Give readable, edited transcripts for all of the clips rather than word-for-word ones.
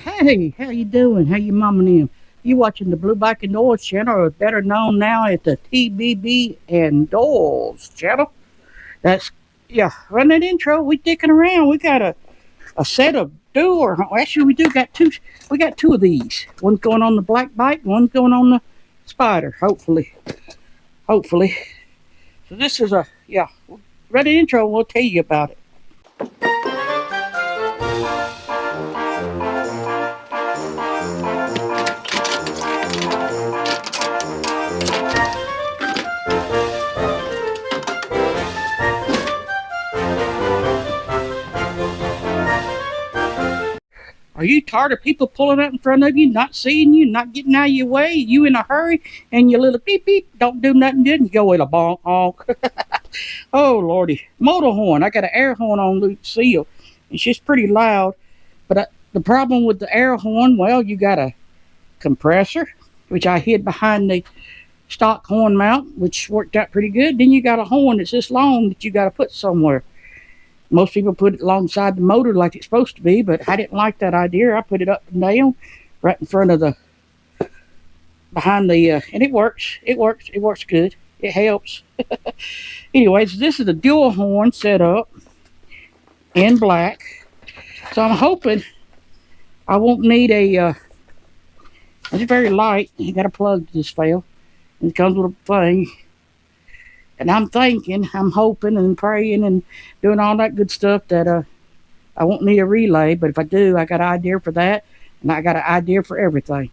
Hey, how you doing? How you mumming in? You watching the Blue Bike and Doors channel, or better known now as the TBB and Doors channel. That's yeah. Run that intro. We dicking around. We got a set of door. Actually, we do got two. We got two of these. One's going on the black bike. One's going on the spider. Hopefully. So this is a yeah. Run the intro. We'll tell you about it. Are you tired of people pulling up in front of you, not seeing you, not getting out of your way? You in a hurry, and your little beep beep don't do nothing good, and you go in a bonk honk. Oh lordy, MOTOHORN. I got an air horn on loop seal, and she's pretty loud. But the problem with the air horn, well, you got a compressor, which I hid behind the stock horn mount, which worked out pretty good. Then you got a horn that's this long that you got to put somewhere. Most people put it alongside the motor like it's supposed to be, but I didn't like that idea. I put it up and down right in front of behind the, and it works. It works good. It helps. Anyways, this is a dual horn set up in black. So I'm hoping I won't need it's very light. You got a plug to this fail. It comes with a thing. And I'm hoping and praying and doing all that good stuff that I won't need a relay. But if I do, I got an idea for that, and I got an idea for everything.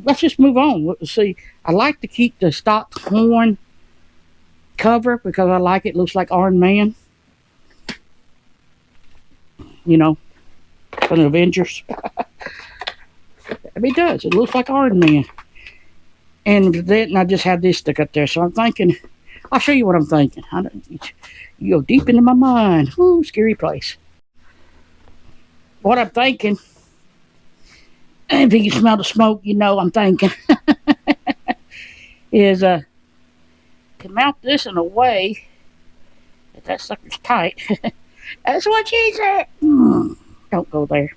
Let's just move on. Let's see. I like to keep the stock horn cover because I like it. Looks like Iron Man. From the Avengers. It does. It looks like Iron Man. And then I just have this stuck up there. So I'm thinking. I'll show you what I'm thinking. You go deep into my mind. Ooh, scary place. What I'm thinking, if you can smell the smoke, I'm thinking, is to mount this in a way that sucker's tight. That's what she said. Don't go there.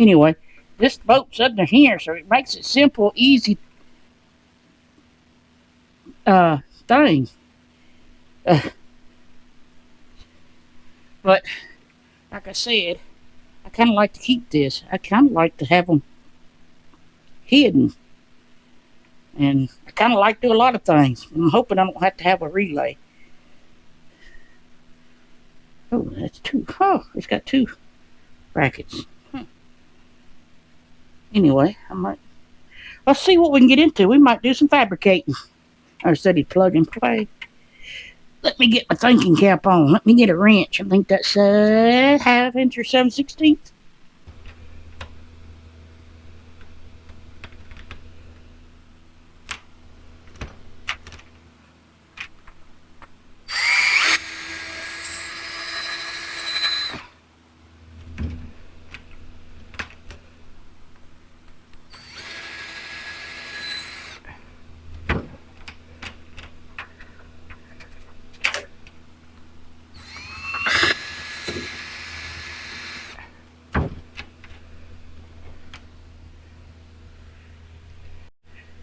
Anyway, this boat's under here, so it makes it simple, easy thing. But like I said, I kind of like to keep this. I kind of like to have them hidden, and I kind of like to do a lot of things. I'm hoping I don't have to have a relay. Oh, that's two. Oh, it's got two brackets. Anyway, let's see what we can get into. We might do some fabricating. I said he'd plug and play. Let me get my thinking cap on. Let me get a wrench. I think that's 1/2 inch or 7/16.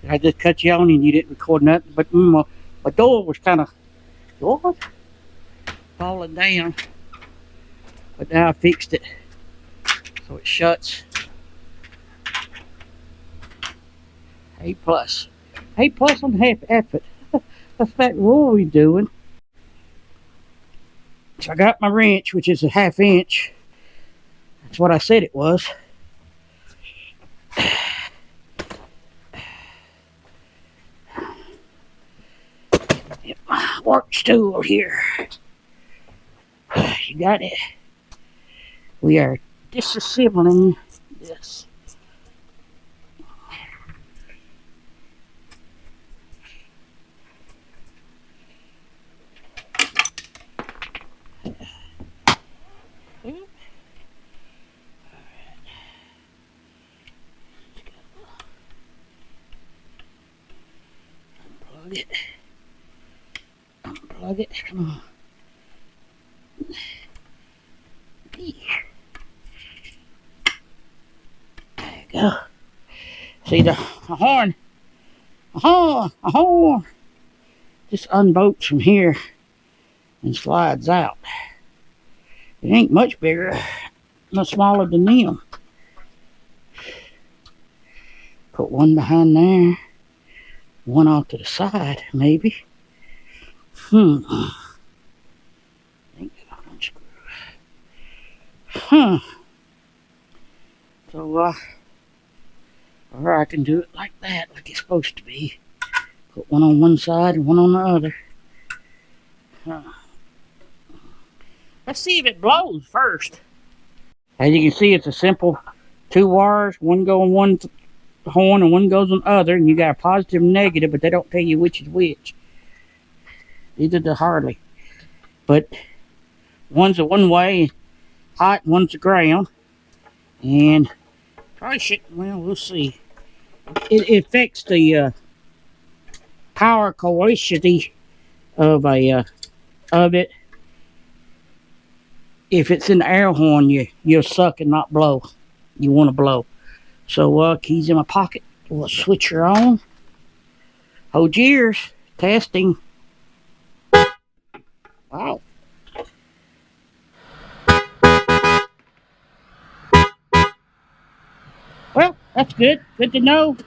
I just cut you on and you didn't record nothing, but my door was kind of falling down. But now I fixed it, so it shuts. A plus on half effort. That's what we're doing. So I got my wrench, which is 1/2 inch. That's what I said it was. Work stool here. You got it. We are disassembling this. Unplug it. Unplug it. Come on. go. See the horn. A horn. Just unbolts from here and slides out. It ain't much bigger, no smaller than them. Put one behind there, one off to the side, maybe. Huh. So, or I can do it like that, like it's supposed to be. Put one on one side and one on the other. Let's see if it blows first. As you can see, it's a simple 2 wires. One goes on one horn and one goes on the other. And you got a positive and negative, but they don't tell you which is which. These are the Harley. But one's a one way hot, one's a ground. And probably should, well, we'll see. It affects the power coercity of it. If it's in the air horn, you'll suck and not blow. You want to blow. So keys in my pocket. We'll switch her on. Hold your ears. Testing. Wow. Well, that's good. Good to know.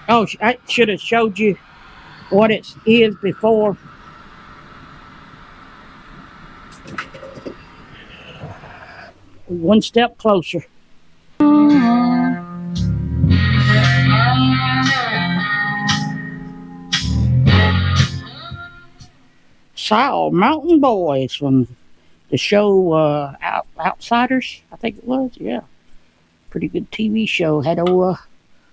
Oh, I should have showed you what it is before. One step closer. Saw Mountain Boys from the show Outsiders, I think it was. Yeah. Pretty good TV show. Had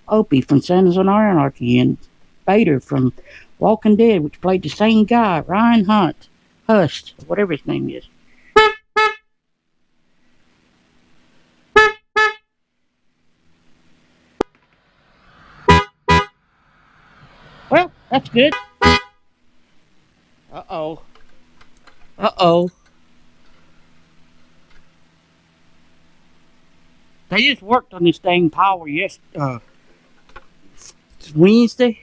Opie from Sons of Anarchy and Bader from Walking Dead, which played the same guy, Ryan Hust, whatever his name is. Well, that's good. Uh-oh. Uh-oh. They just worked on this dang power Wednesday.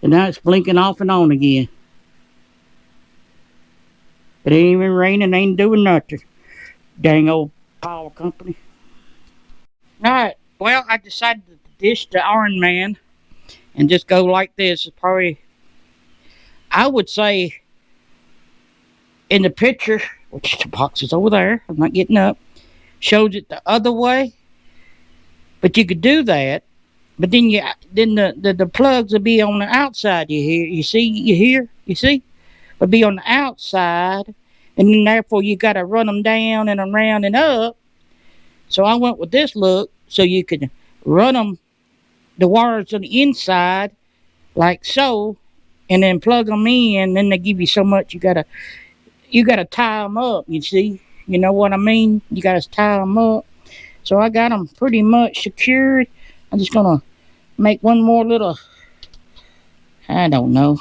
And now it's blinking off and on again. It ain't even raining, ain't doing nothing. Dang old power company. Alright, well, I decided to dish the Iron Man and just go like this. It's probably, I would say, in the picture, which the box is over there, I'm not getting up, shows it the other way. But you could do that, but then the plugs will be on the outside. You see, will be on the outside, and then therefore you got to run them down and around and up. So I went with this look, so you could run them, the wires on the inside, like so, and then plug them in. Then they give you so much. You gotta tie them up. You see, you know what I mean? You gotta tie them up. So I got them pretty much secured. I'm just gonna make one more little, I don't know,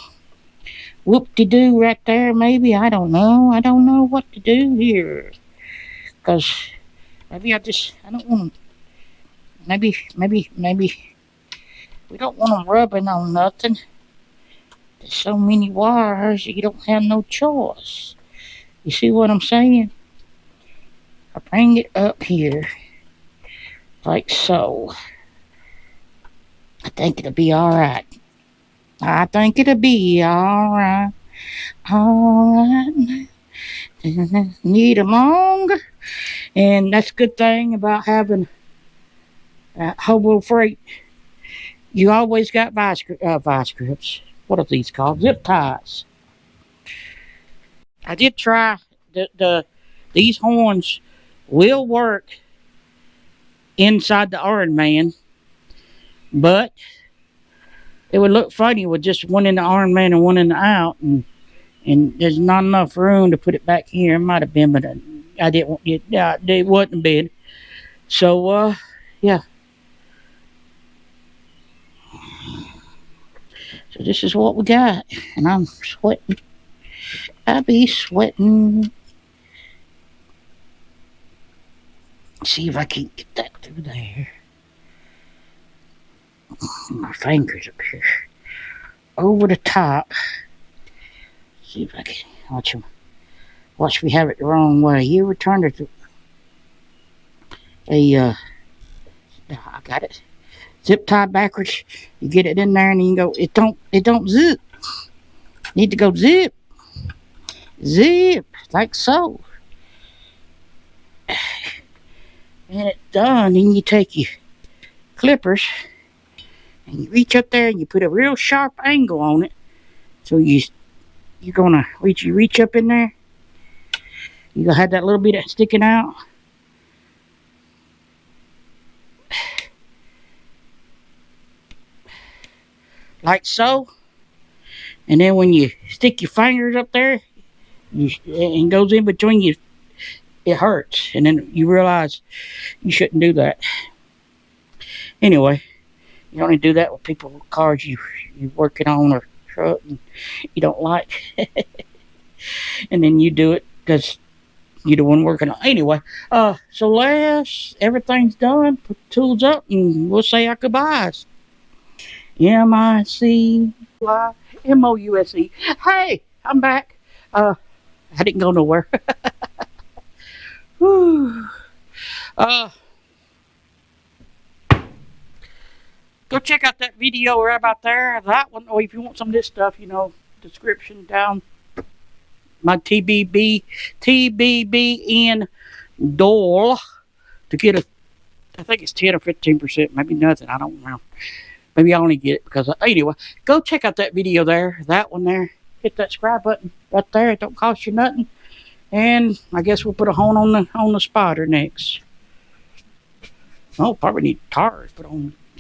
whoop-de-doo right there, maybe. I don't know what to do here. Because maybe I don't want them, maybe, we don't want them rubbing on nothing. There's so many wires, you don't have no choice. You see what I'm saying? I bring it up here, like so. I think it'll be alright. I think it'll be alright. Alright. Need them longer. And that's a good thing about having hobo freight. You always got vice grips. What are these called? Zip ties. I did try these horns will work inside the Iron Man, but it would look funny with just one in the Iron Man and one in the out, and there's not enough room to put it back here. It might have been, but I didn't want it. It wasn't big. So yeah. So this is what we got, and I'm sweating. I be sweating. See if I can get that through there. My fingers up here. Over the top. See if I can watch them. Watch me have it the wrong way. You ever turned it to I got it. Zip tie backwards. You get it in there and you go, it don't zip. Need to go zip. Zip. Like so. And it's done. Then you take your clippers and you reach up there and you put a real sharp angle on it. So you're gonna reach up in there. You're gonna have that little bit of sticking out. Like so. And then when you stick your fingers up there, and goes in between you, it hurts. And then you realize you shouldn't do that. Anyway, you only do that with people with cars you're working on or truck and you don't like. And then you do it because you're the one working on. Anyway, so last everything's done, put the tools up and we'll say our goodbyes. MICYMOUSE. Hey, I'm back. I didn't go nowhere. Whew. Go check out that video right about there. That one, or if you want some of this stuff, you know, description down. My TBBN Dole to get a, I think it's 10 or 15%, maybe nothing. I don't know. Maybe I only get it because, anyway, go check out that video there. That one there. Hit that subscribe button right there. It don't cost you nothing. And I guess we'll put a horn on the spotter next. Oh, probably need tires put on